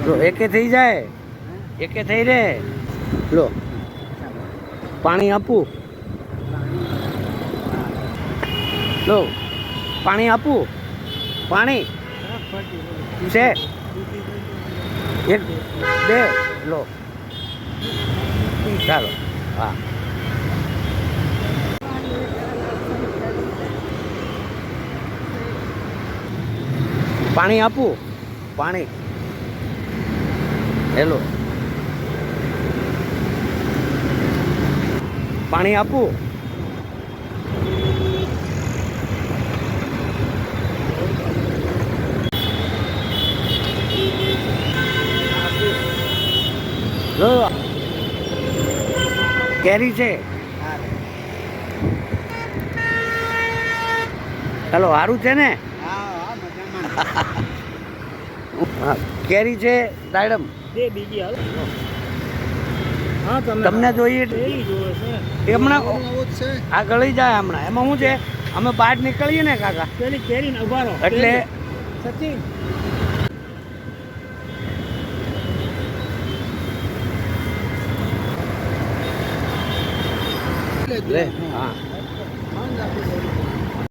લો એકે થઈ જાય, એકે થઈ રે. લો પાણી આપું, લો પાણી આપું, પાણી છે એક બે, લો ચાલો. હા પાણી આપું, પાણી હેલો પાણી આપું. લો કેરી છે, ચાલો સારું છે ને. કેરી છે દાડમ તમને જોઈએ હમણાં આ ગળી જાય હમણાં. એમાં શું છે, અમે બહાર નીકળીએ ને કાકા એટલે લે હા